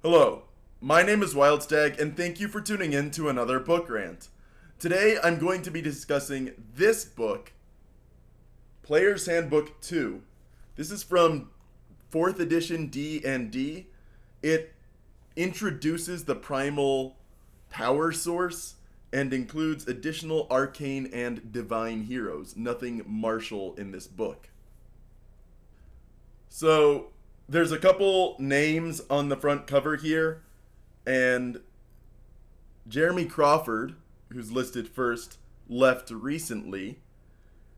Hello, my name is Wildstag, and thank you for tuning in to another book rant. Today I'm going to be discussing this book, Player's Handbook 2. This is from 4th edition D&D. It introduces the primal power source and includes additional arcane and divine heroes. Nothing martial in this book. So, there's a couple names on the front cover here, and Jeremy Crawford, who's listed first, left recently.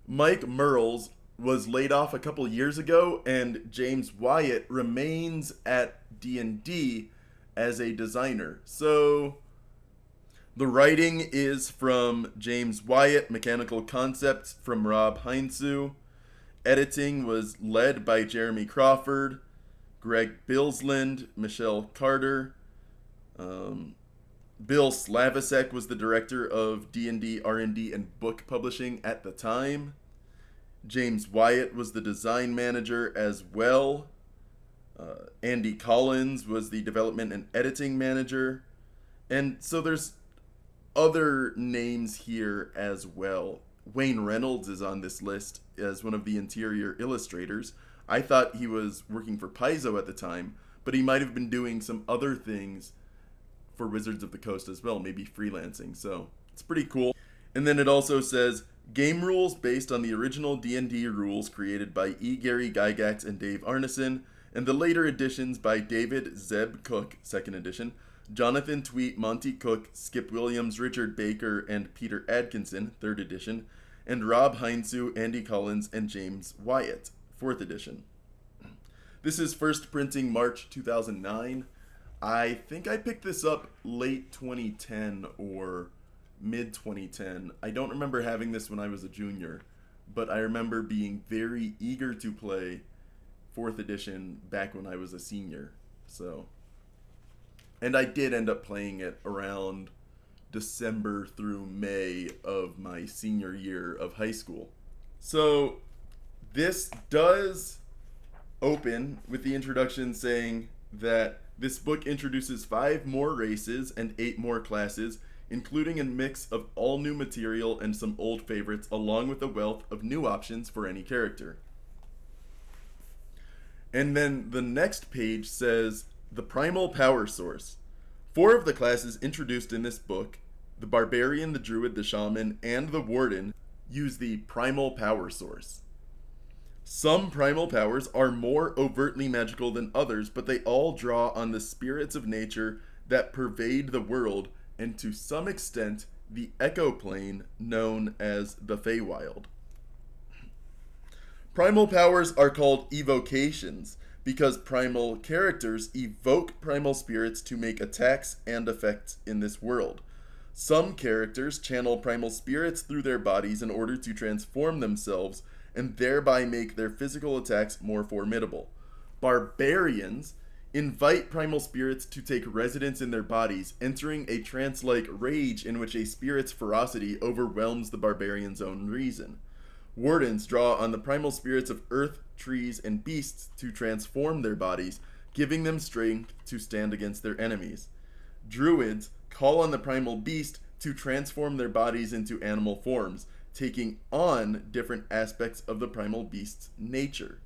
Mike Merles was laid off a couple years ago, and James Wyatt remains at D&D as a designer. So the writing is from James Wyatt, mechanical concepts from Rob Heinzu. Editing was led by Jeremy Crawford, Greg Bilsland, Michelle Carter. Bill Slavisek was the director of D&D, R&D, and book publishing at the time. James Wyatt was the design manager as well. Andy Collins was the development and editing manager. And so there's other names here as well. Wayne Reynolds is on this list as one of the interior illustrators. I thought he was working for Paizo at the time, but he might have been doing some other things for Wizards of the Coast as well, maybe freelancing. So it's pretty cool. And then it also says game rules based on the original D&D rules created by E. Gary Gygax and Dave Arneson, and the later editions by David Zeb Cook, 2nd edition, Jonathan Tweet, Monty Cook, Skip Williams, Richard Baker, and Peter Adkinson, 3rd edition, and Rob Heinzu, Andy Collins, and James Wyatt, 4th edition. This is first printing March 2009. I think I picked this up late 2010 or mid 2010. I don't remember having this when I was a junior, but I remember being very eager to play 4th edition back when I was a senior. And I did end up playing it around December through May of my senior year of high school. So this does open with the introduction saying that this book introduces 5 more races and 8 more classes, including a mix of all new material and some old favorites, along with a wealth of new options for any character. And then the next page says the primal power source. 4 of the classes introduced in this book, the barbarian, the druid, the shaman, and the warden, use the primal power source. Some primal powers are more overtly magical than others, but they all draw on the spirits of nature that pervade the world, and to some extent, the echo plane known as the Feywild. Primal powers are called evocations because primal characters evoke primal spirits to make attacks and effects in this world. Some characters channel primal spirits through their bodies in order to transform themselves and thereby make their physical attacks more formidable. Barbarians invite primal spirits to take residence in their bodies, entering a trance-like rage in which a spirit's ferocity overwhelms the barbarian's own reason. Wardens draw on the primal spirits of earth, trees, and beasts to transform their bodies, giving them strength to stand against their enemies. Druids call on the primal beast to transform their bodies into animal forms, taking on different aspects of the primal beast's nature.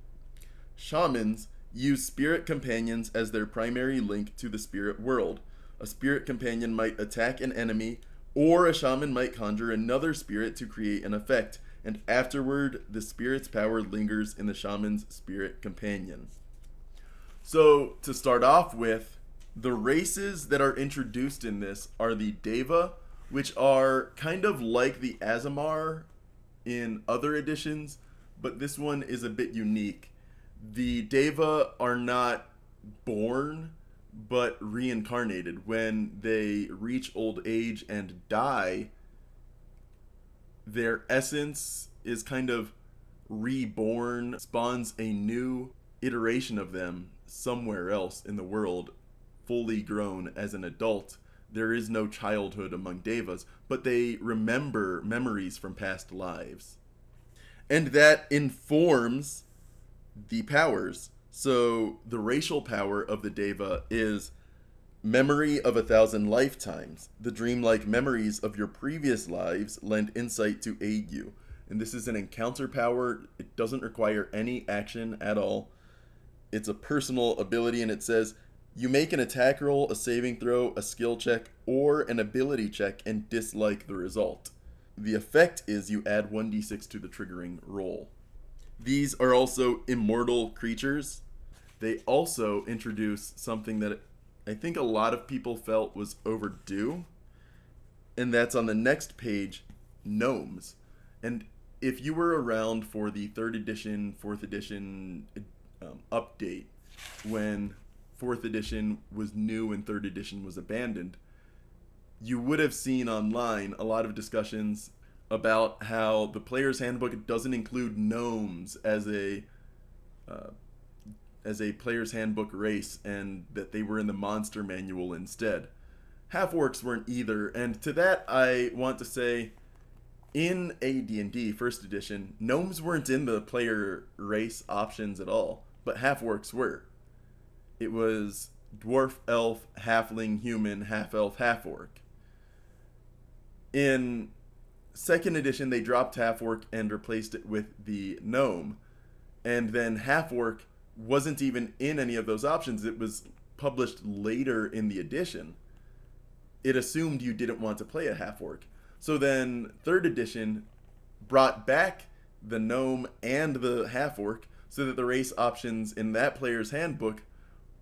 Shamans use spirit companions as their primary link to the spirit world. A spirit companion might attack an enemy, or a shaman might conjure another spirit to create an effect, and afterward, the spirit's power lingers in the shaman's spirit companion. So, to start off with, the races that are introduced in this are the Deva, which are kind of like the Aasimar in other editions, but this one is a bit unique. The Deva are not born, but reincarnated. When they reach old age and die, their essence is kind of reborn, spawns a new iteration of them somewhere else in the world, fully grown as an adult. There is no childhood among Devas, but they remember memories from past lives. And that informs the powers. So the racial power of the Deva is Memory of 1,000 lifetimes. The dreamlike memories of your previous lives lend insight to aid you. And this is an encounter power. It doesn't require any action at all. It's a personal ability, and it says you make an attack roll, a saving throw, a skill check, or an ability check and dislike the result. The effect is you add 1d6 to the triggering roll. These are also immortal creatures. They also introduce something that I think a lot of people felt was overdue, and that's on the next page, gnomes. And if you were around for the 3rd edition, 4th edition update, when 4th edition was new and 3rd edition was abandoned, you would have seen online a lot of discussions about how the player's handbook doesn't include gnomes as a player's handbook race, and that they were in the monster manual instead. Half-orcs weren't either, and to that I want to say, in AD&D 1st edition, gnomes weren't in the player race options at all, but half-orcs were. It was dwarf, elf, halfling, human, half-elf, half-orc. In 2nd edition, they dropped half-orc and replaced it with the gnome, and then half-orc wasn't even in any of those options. It was published later in the edition. It assumed you didn't want to play a half-orc. So then 3rd edition brought back the gnome and the half-orc so that the race options in that player's handbook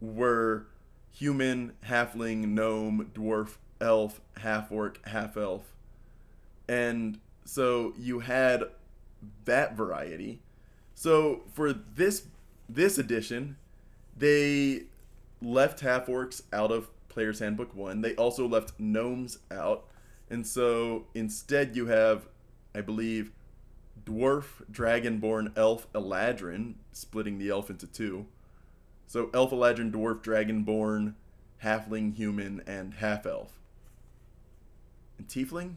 were human, halfling, gnome, dwarf, elf, half-orc, half-elf. And so you had that variety. So for this edition, they left half-orcs out of Player's Handbook 1. They also left gnomes out. And so instead you have, I believe, dwarf, dragonborn, elf, eladrin, splitting the elf into 2. So elf, eladrin, dwarf, dragonborn, halfling, human, and half-elf. And tiefling?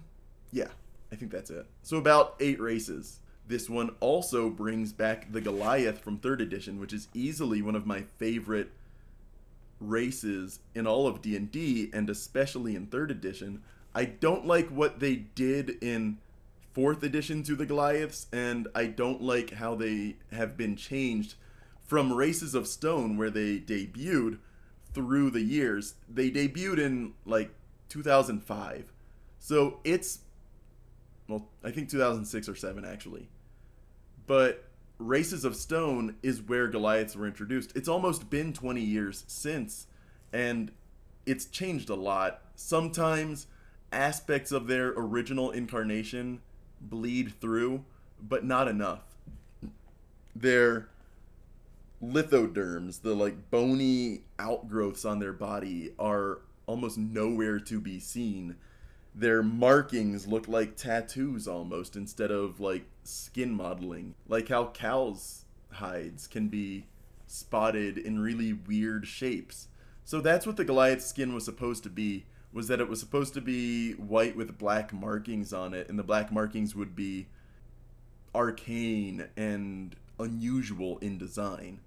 Yeah, I think that's it. So about 8 races. This one also brings back the Goliath from 3rd edition, which is easily one of my favorite races in all of D&D, and especially in 3rd edition. I don't like what they did in 4th edition to the Goliaths, and I don't like how they have been changed from Races of Stone, where they debuted, through the years. They debuted in, 2005. So it's, well, I think 2006 or 7, actually. But Races of Stone is where Goliaths were introduced. It's almost been 20 years since, and it's changed a lot. Sometimes aspects of their original incarnation bleed through, but not enough. Their lithoderms, the bony outgrowths on their body, are almost nowhere to be seen. Their markings look like tattoos almost, instead of skin modeling. Like how cows' hides can be spotted in really weird shapes. So that's what the Goliath skin was supposed to be, was that it was supposed to be white with black markings on it, and the black markings would be arcane and unusual in design.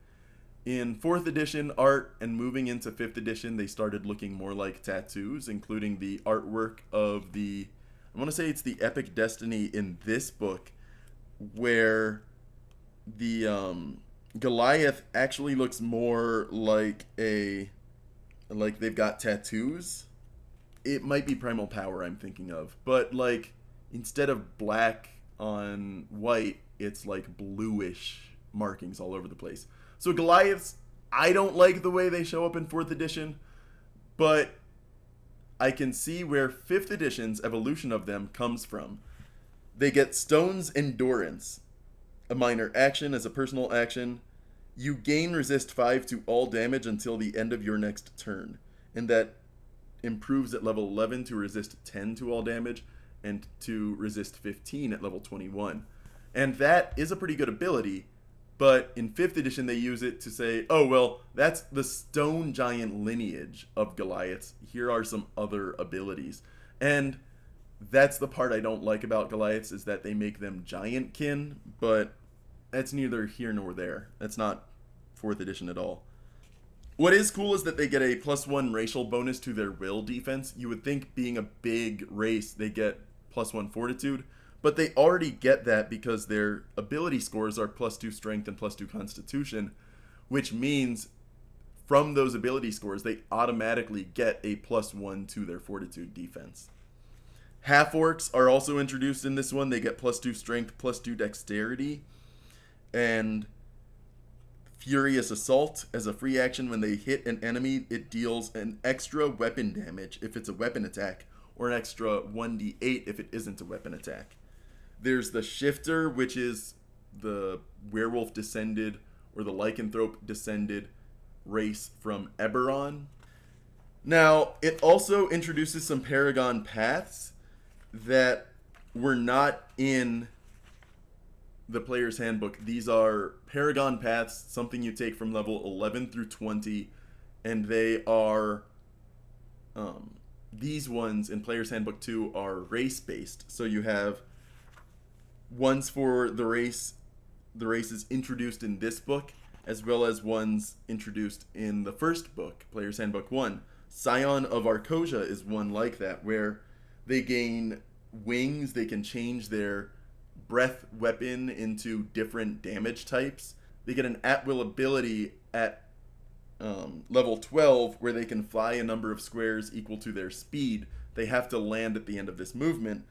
In 4th edition art and moving into 5th edition, they started looking more like tattoos, including the artwork of the, I want to say it's the Epic Destiny in this book, where the Goliath actually looks more like they've got tattoos. It might be Primal Power I'm thinking of, but instead of black on white, it's bluish markings all over the place. So Goliaths, I don't like the way they show up in 4th edition, but I can see where 5th edition's evolution of them comes from. They get Stone's Endurance, a minor action as a personal action. You gain resist 5 to all damage until the end of your next turn, and that improves at level 11 to resist 10 to all damage, and to resist 15 at level 21. And that is a pretty good ability, but in 5th edition they use it to say, oh well, that's the stone giant lineage of Goliaths. Here are some other abilities. And that's the part I don't like about Goliaths, is that they make them giantkin, but that's neither here nor there. That's not 4th edition at all. What is cool is that they get a +1 racial bonus to their will defense. You would think being a big race, they get +1 fortitude, but they already get that because their ability scores are +2 strength and +2 constitution, which means from those ability scores, they automatically get a +1 to their fortitude defense. Half orcs are also introduced in this one. They get +2 strength, +2 dexterity, and Furious Assault. As a free action, when they hit an enemy, it deals an extra weapon damage if it's a weapon attack, or an extra 1d8 if it isn't a weapon attack. There's the Shifter, which is the werewolf descended or the lycanthrope descended race from Eberron. Now, it also introduces some Paragon paths that were not in the player's handbook. These are Paragon paths, something you take from level 11 through 20, and they are these ones in player's handbook 2 are race based. So you have ones for the races introduced in this book, as well as ones introduced in the first book, player's handbook 1. Scion of Arcosia is one like that, where they gain wings, they can change their breath weapon into different damage types. They get an at-will ability at level 12 where they can fly a number of squares equal to their speed. They have to land at the end of this movement,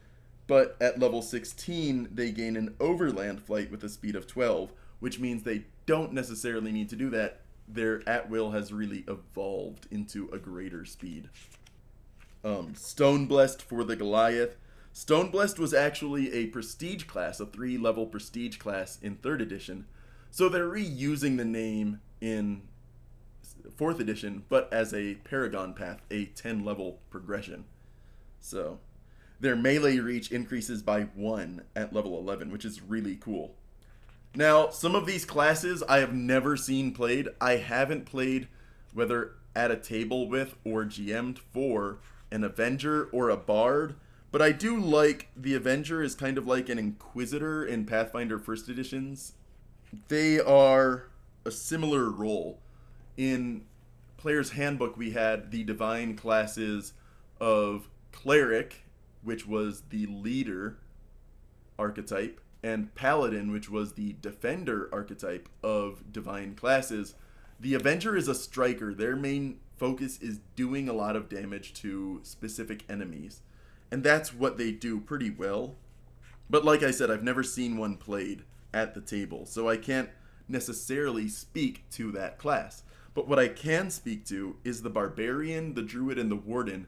but at level 16 they gain an overland flight with a speed of 12, which means they don't necessarily need to do that. Their at-will has really evolved into a greater speed. Stone Blessed for the Goliath. Stone Blessed was actually a prestige class, a 3-level prestige class in 3rd edition. So they're reusing the name in 4th edition, but as a Paragon path, a 10-level progression. So their melee reach increases by 1 at level 11, which is really cool. Now, some of these classes I have never seen played. I haven't played, whether at a table with or GM'd for, an Avenger or a Bard, but I do like the Avenger is kind of like an Inquisitor in Pathfinder 1st editions. They are a similar role. In Player's Handbook, we had the divine classes of Cleric, which was the leader archetype, and Paladin, which was the defender archetype of divine classes. The Avenger is a striker. Their main focus is doing a lot of damage to specific enemies, and that's what they do pretty well. But like I said, I've never seen one played at the table, so I can't necessarily speak to that class. But what I can speak to is the Barbarian, the Druid, and the Warden.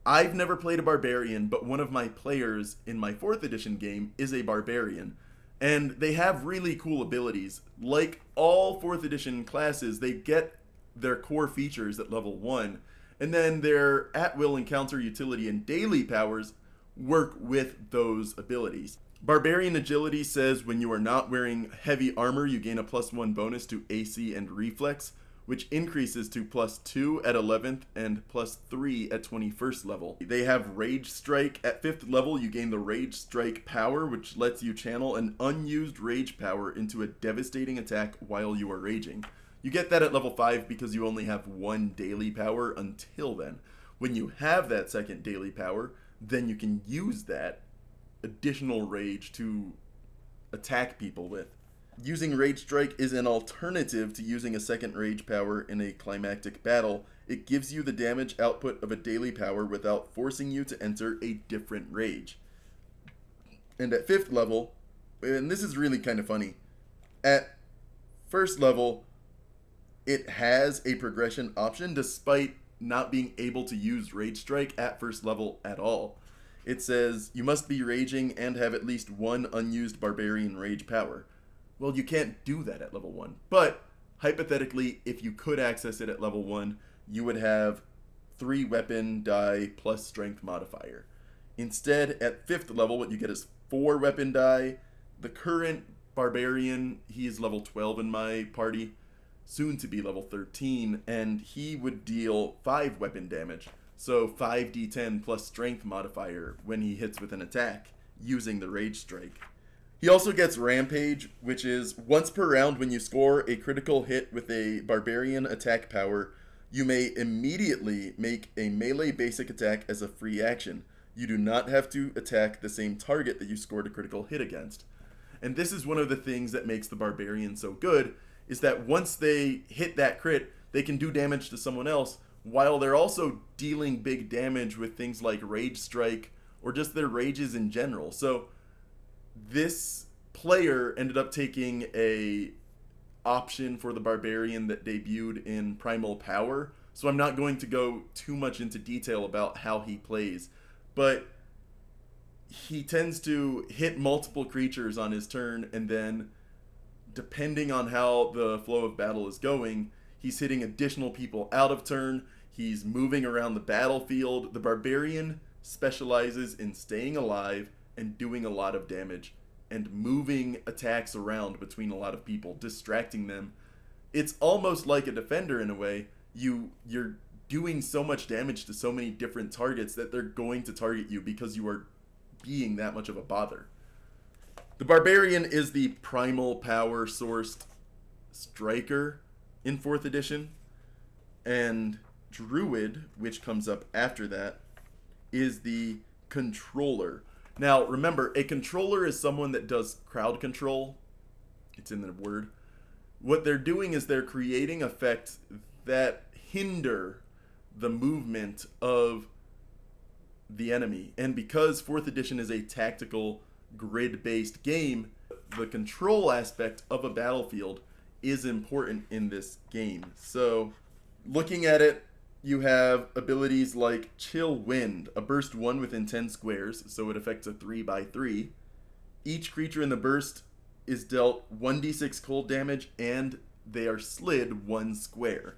I've never played a Barbarian, but one of my players in my 4th edition game is a Barbarian. And they have really cool abilities. Like all 4th edition classes, they get their core features at level 1, and then their at-will encounter utility and daily powers work with those abilities. Barbarian Agility says when you are not wearing heavy armor, you gain a +1 bonus to AC and Reflex, which increases to +2 at 11th and +3 at 21st level. They have Rage Strike. At 5th level, you gain the Rage Strike power, which lets you channel an unused rage power into a devastating attack while you are raging. You get that at level 5 because you only have 1 daily power until then. When you have that second daily power, then you can use that additional rage to attack people with. Using Rage Strike is an alternative to using a second rage power in a climactic battle. It gives you the damage output of a daily power without forcing you to enter a different rage. And at 5th level, and this is really kind of funny, at 1st level, it has a progression option despite not being able to use Rage Strike at 1st level at all. It says, you must be raging and have at least 1 unused Barbarian Rage power. Well, you can't do that at level 1. But, hypothetically, if you could access it at level 1, you would have 3 weapon die plus strength modifier. Instead, at 5th level, what you get is 4 weapon die. The current Barbarian, he is level 12 in my party, soon to be level 13, and he would deal 5 weapon damage. So 5d10 plus strength modifier when he hits with an attack using the Rage Strike. He also gets Rampage, which is once per round when you score a critical hit with a barbarian attack power, you may immediately make a melee basic attack as a free action. You do not have to attack the same target that you scored a critical hit against. And this is one of the things that makes the barbarian so good, is that once they hit that crit, they can do damage to someone else, while they're also dealing big damage with things like Rage Strike or just their rages in general. So this player ended up taking a option for the barbarian that debuted in Primal Power, so I'm not going to go too much into detail about how he plays, but he tends to hit multiple creatures on his turn, and then depending on how the flow of battle is going, he's hitting additional people out of turn, he's moving around the battlefield. The barbarian specializes in staying alive and doing a lot of damage and moving attacks around between a lot of people, distracting them. It's almost like a defender in a way. You're doing so much damage to so many different targets that they're going to target you because you are being that much of a bother. The barbarian is the primal power sourced striker in 4th edition, and druid, which comes up after that, is the controller. Now, remember, a controller is someone that does crowd control. It's in the word. What they're doing is they're creating effects that hinder the movement of the enemy. And because 4th edition is a tactical, grid-based game, the control aspect of a battlefield is important in this game. So, looking at it, you have abilities like Chill Wind, a burst 1 within 10 squares, so it affects a 3x3. Each creature in the burst is dealt 1d6 cold damage, and they are slid 1 square.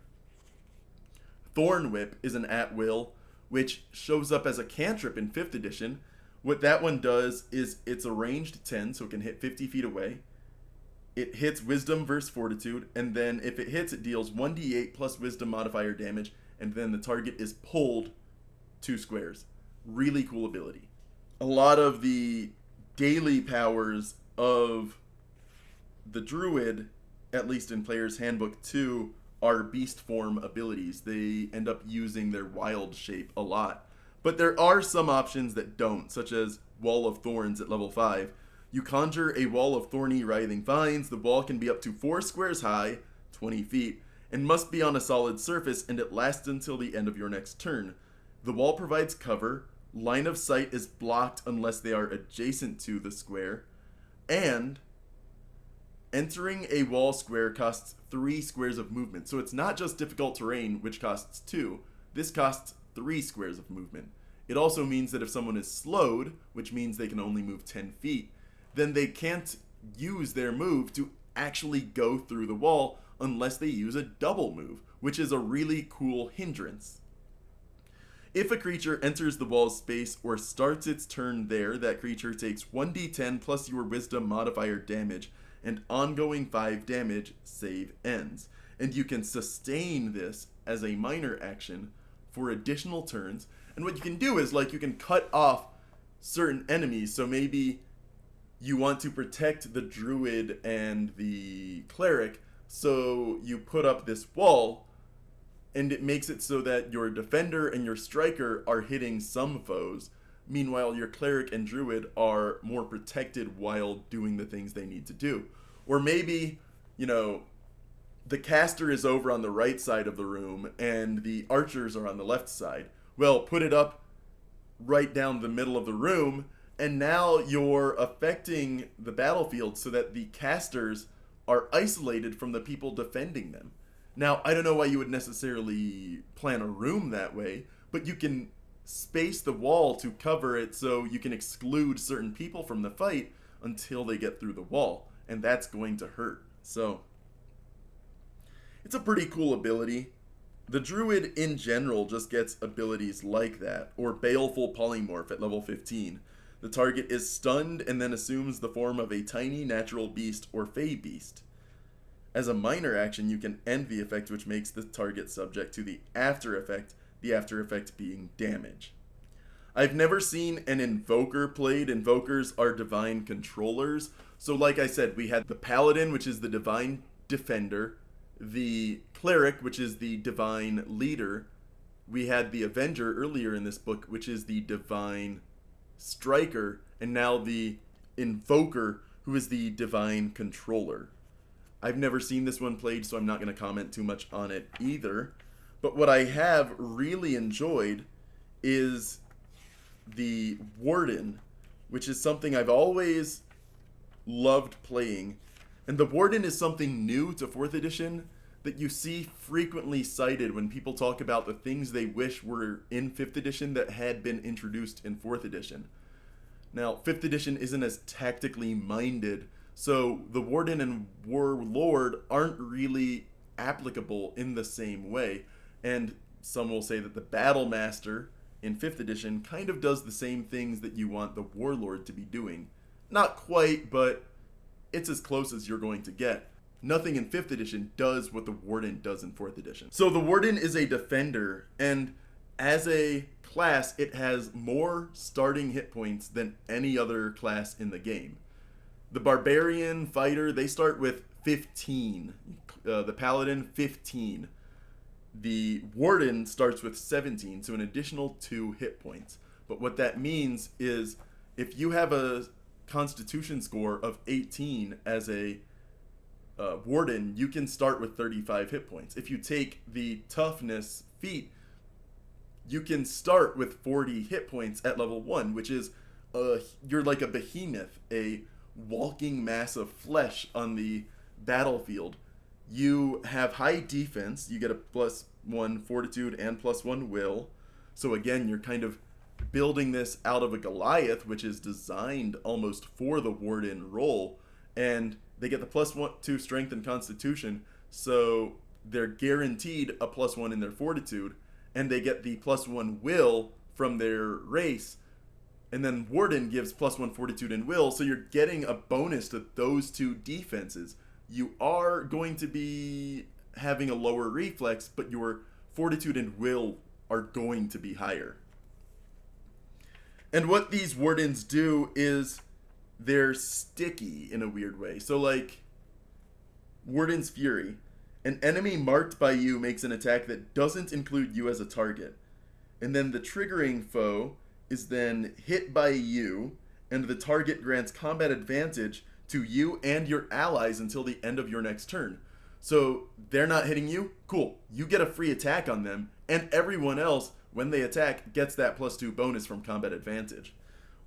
Thorn Whip is an at-will, which shows up as a cantrip in 5th edition. What that one does is it's a ranged 10, so it can hit 50 feet away. It hits Wisdom versus Fortitude, and then if it hits, it deals 1d8 plus Wisdom modifier damage, and then the target is pulled 2 squares. Really cool ability. A lot of the daily powers of the druid, at least in Player's Handbook 2, are beast form abilities. They end up using their wild shape a lot. But there are some options that don't, such as Wall of Thorns at level 5. You conjure a wall of thorny writhing vines. The wall can be up to 4 squares high, 20 feet, and must be on a solid surface, and it lasts until the end of your next turn. The wall provides cover. Line of sight is blocked unless they are adjacent to the square. And entering a wall square costs 3 squares of movement. So it's not just difficult terrain, which costs 2. This costs 3 squares of movement. It also means that if someone is slowed, which means they can only move 10 feet, then they can't use their move to actually go through the wall unless they use a double move, which is a really cool hindrance. If a creature enters the wall's space or starts its turn there, that creature takes 1d10 plus your wisdom modifier damage, and ongoing 5 damage, save ends. And you can sustain this as a minor action for additional turns. And what you can do is, like, you can cut off certain enemies. So maybe you want to protect the druid and the cleric, so you put up this wall, and it makes it so that your defender and your striker are hitting some foes. Meanwhile, your cleric and druid are more protected while doing the things they need to do. Or maybe, the caster is over on the right side of the room and the archers are on the left side. Well, put it up right down the middle of the room, and now you're affecting the battlefield so that the casters are isolated from the people defending them. Now, I don't know why you would necessarily plan a room that way, but you can space the wall to cover it so you can exclude certain people from the fight until they get through the wall, and that's going to hurt. So, it's a pretty cool ability. The druid in general just gets abilities like that, or Baleful Polymorph at level 15. The target is stunned and then assumes the form of a tiny natural beast or fey beast. As a minor action, you can end the effect, which makes the target subject to the after effect being damage. I've never seen an invoker played. Invokers are divine controllers. So like I said, we had the paladin, which is the divine defender, the cleric, which is the divine leader. We had the avenger earlier in this book, which is the divine striker, and now the invoker, who is the divine controller. I've never seen this one played, so I'm not going to comment too much on it either. But what I have really enjoyed is the Warden, which is something I've always loved playing. And the Warden is something new to 4th edition that you see frequently cited when people talk about the things they wish were in 5th edition that had been introduced in 4th edition. Now, 5th edition isn't as tactically minded, so the Warden and Warlord aren't really applicable in the same way. And some will say that the Battle Master in 5th edition kind of does the same things that you want the Warlord to be doing. Not quite, but it's as close as you're going to get. Nothing in 5th edition does what the Warden does in 4th edition. So the Warden is a defender, and as a class, it has more starting hit points than any other class in the game. The Barbarian Fighter, they start with 15. The Paladin, 15. The Warden starts with 17, so an additional 2 hit points. But what that means is if you have a Constitution score of 18 as a Warden, you can start with 35 hit points. If you take the Toughness feat, you can start with 40 hit points at level 1, which is you're like a behemoth, a walking mass of flesh on the battlefield. You have high defense, you get a +1 fortitude and +1 will. So again, you're kind of building this out of a Goliath, which is designed almost for the Warden role, and they get the +2 strength and constitution, so they're guaranteed a +1 in their fortitude, and they get the +1 will from their race, and then Warden gives +1 fortitude and will, so you're getting a bonus to those 2 defenses. You are going to be having a lower reflex, but your fortitude and will are going to be higher. And what these Wardens do is they're sticky in a weird way. So like Warden's Fury, an enemy marked by you makes an attack that doesn't include you as a target. And then the triggering foe is then hit by you, and the target grants combat advantage to you and your allies until the end of your next turn. So they're not hitting you? Cool. You get a free attack on them, and everyone else, when they attack, gets that +2 bonus from combat advantage.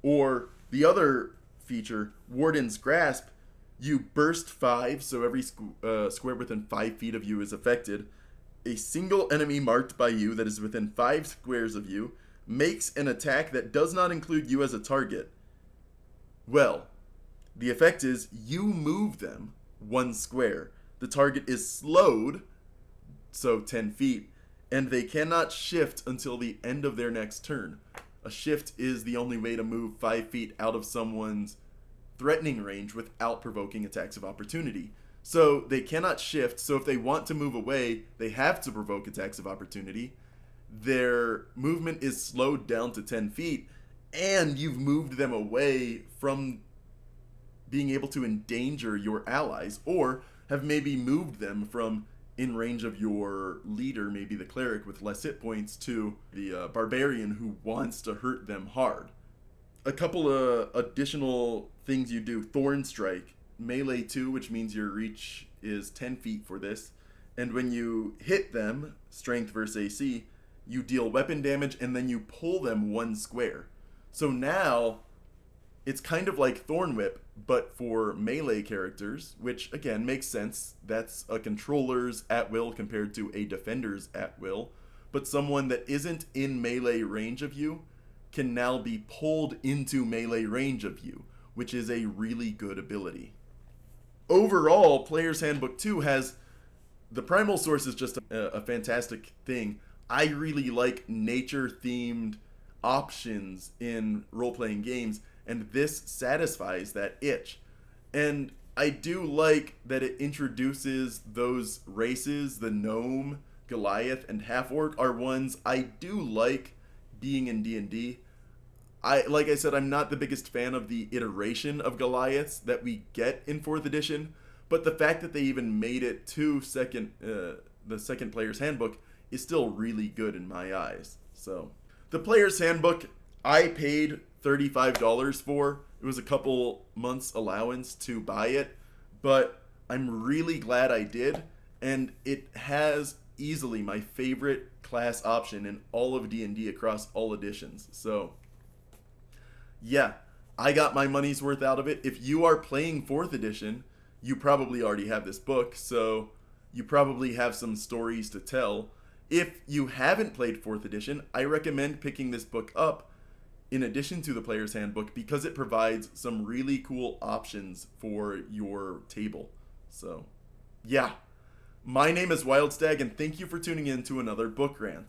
Or the other feature, Warden's Grasp, you burst 5, so every square within 5 feet of you is affected. A single enemy marked by you that is within 5 squares of you makes an attack that does not include you as a target. Well, the effect is you move them 1 square. The target is slowed, so 10 feet, and they cannot shift until the end of their next turn. A shift is the only way to move 5 feet out of someone's threatening range without provoking attacks of opportunity. So they cannot shift, so if they want to move away, they have to provoke attacks of opportunity. Their movement is slowed down to 10 feet, and you've moved them away from being able to endanger your allies, or have maybe moved them from in range of your leader, maybe the cleric with less hit points, to the barbarian who wants to hurt them hard. A couple of additional things you do. Thorn Strike, melee 2, which means your reach is 10 feet for this, and when you hit them, strength versus AC, you deal weapon damage and then you pull them 1 square. So now it's kind of like Thorn Whip, but for melee characters, which again makes sense. That's a controller's at will compared to a defender's at will. But someone that isn't in melee range of you can now be pulled into melee range of you, which is a really good ability. Overall, Player's Handbook 2 has the primal source is just a fantastic thing. I really like nature-themed options in role-playing games, and this satisfies that itch. And I do like that it introduces those races. The gnome, Goliath, and half-orc are ones I do like being in D&D. Like I said, I'm not the biggest fan of the iteration of Goliaths that we get in 4th edition, but the fact that they even made it to the second player's handbook is still really good in my eyes. So, the player's handbook I paid $35 for. It was a couple months allowance to buy it, but I'm really glad I did, and it has easily my favorite class option in all of D&D across all editions. So, yeah, I got my money's worth out of it. If you are playing 4th edition, you probably already have this book, so you probably have some stories to tell. If you haven't played 4th edition, I recommend picking this book up in addition to the player's handbook because it provides some really cool options for your table. So, yeah. My name is Wildstag, and thank you for tuning in to another book rant.